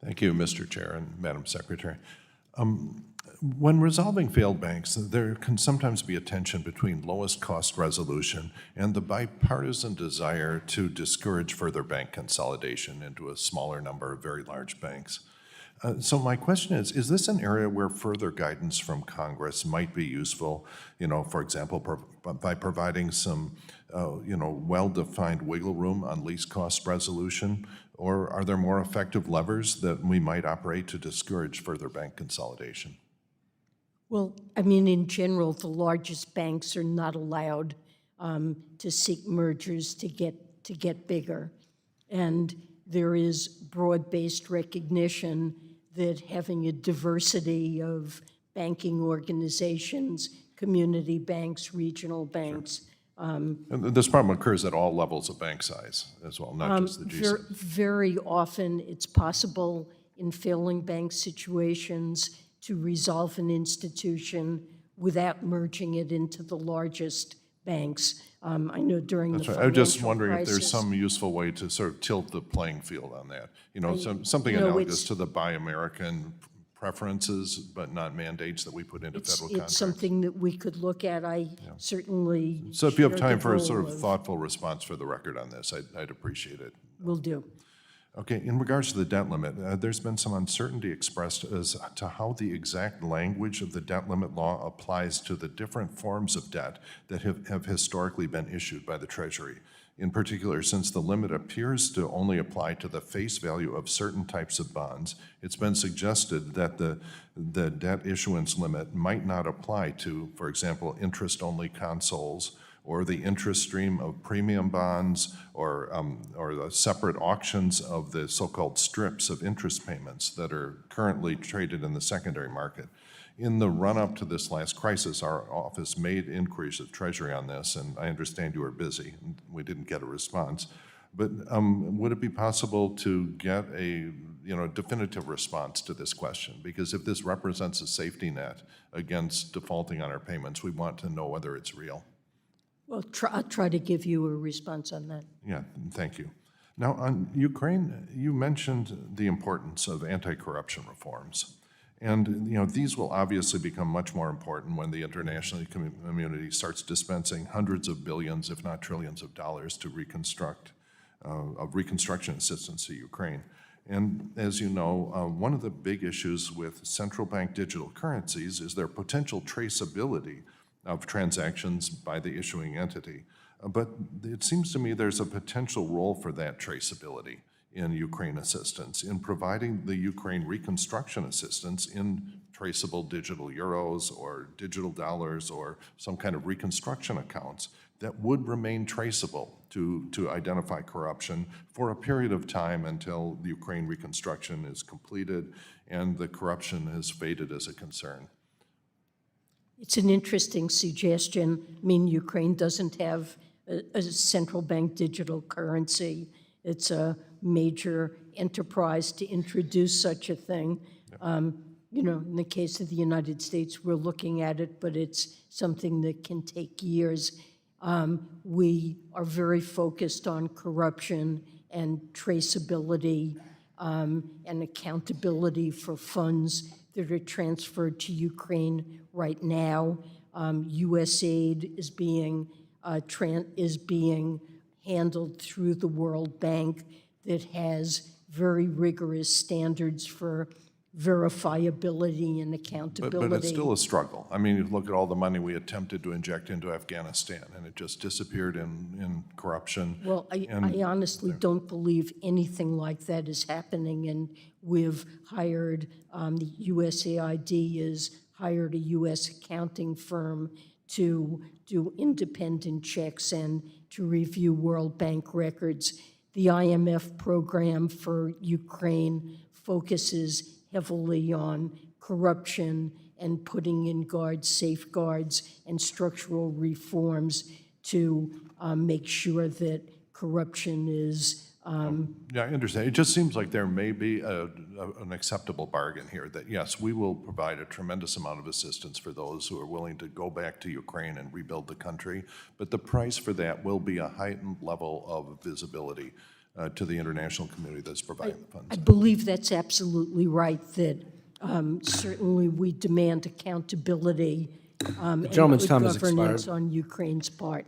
Thank you, Mr. Chair and Madam Secretary. When resolving failed banks, there can sometimes be a tension between lowest cost resolution and the bipartisan desire to discourage further bank consolidation into a smaller number of very large banks. So my question is this an area where further guidance from Congress might be useful, for example, by providing some, well-defined wiggle room on least cost resolution? Or are there more effective levers that we might operate to discourage further bank consolidation? Well, I mean, in general, the largest banks are not allowed to seek mergers to get bigger. And there is broad-based recognition that having a diversity of banking organizations, community banks, regional banks. And this problem occurs at all levels of bank size as well, not just the G-SIB. Very often it's possible in failing bank situations to resolve an institution without merging it into the largest banks. I know during the financial crisis. I'm just wondering if there's some useful way to sort of tilt the playing field on that. Something analogous to the Buy American preferences, but not mandates that we put into federal contracts. It's something that we could look at. Certainly. So if you have time for a sort of thoughtful response for the record on this, I'd appreciate it. Will do. Okay, in regards to the debt limit, there's been some uncertainty expressed as to how the exact language of the debt limit law applies to the different forms of debt that have historically been issued by the Treasury. In particular, since the limit appears to only apply to the face value of certain types of bonds, it's been suggested that the debt issuance limit might not apply to, for example, interest-only consols, or the interest stream of premium bonds, or the separate auctions of the so-called strips of interest payments that are currently traded in the secondary market. In the run-up to this last crisis, our office made inquiries of Treasury on this, and I understand you were busy, and we didn't get a response. But would it be possible to get a definitive response to this question? Because if this represents a safety net against defaulting on our payments, we want to know whether it's real. Well, I'll try to give you a response on that. Yeah, thank you. Now, on Ukraine, you mentioned the importance of anti-corruption reforms. And, these will obviously become much more important when the international community starts dispensing hundreds of billions, if not trillions of dollars to reconstruction assistance to Ukraine. And as you know, one of the big issues with central bank digital currencies is their potential traceability of transactions by the issuing entity. But it seems to me there's a potential role for that traceability in Ukraine assistance, in providing the Ukraine reconstruction assistance in traceable digital euros or digital dollars or some kind of reconstruction accounts that would remain traceable to identify corruption for a period of time until the Ukraine reconstruction is completed and the corruption has faded as a concern. It's an interesting suggestion. I mean, Ukraine doesn't have a central bank digital currency. It's a major enterprise to introduce such a thing. In the case of the United States, we're looking at it, but it's something that can take years. We are very focused on corruption and traceability and accountability for funds that are transferred to Ukraine right now. U.S. aid is being handled through the World Bank that has very rigorous standards for verifiability and accountability. But it's still a struggle. I mean, you look at all the money we attempted to inject into Afghanistan, and it just disappeared in corruption. Well, I honestly don't believe anything like that is happening, and we've hired, the USAID has hired a U.S. accounting firm to do independent checks and to review World Bank records. The IMF program for Ukraine focuses heavily on corruption and putting in safeguards and structural reforms to make sure that corruption is Yeah, I understand. It just seems like there may be an acceptable bargain here that, yes, we will provide a tremendous amount of assistance for those who are willing to go back to Ukraine and rebuild the country, but the price for that will be a heightened level of visibility to the international community that's providing the funds. I believe that's absolutely right, that certainly we demand accountability and gentleman's good time has governance expired. on Ukraine's part.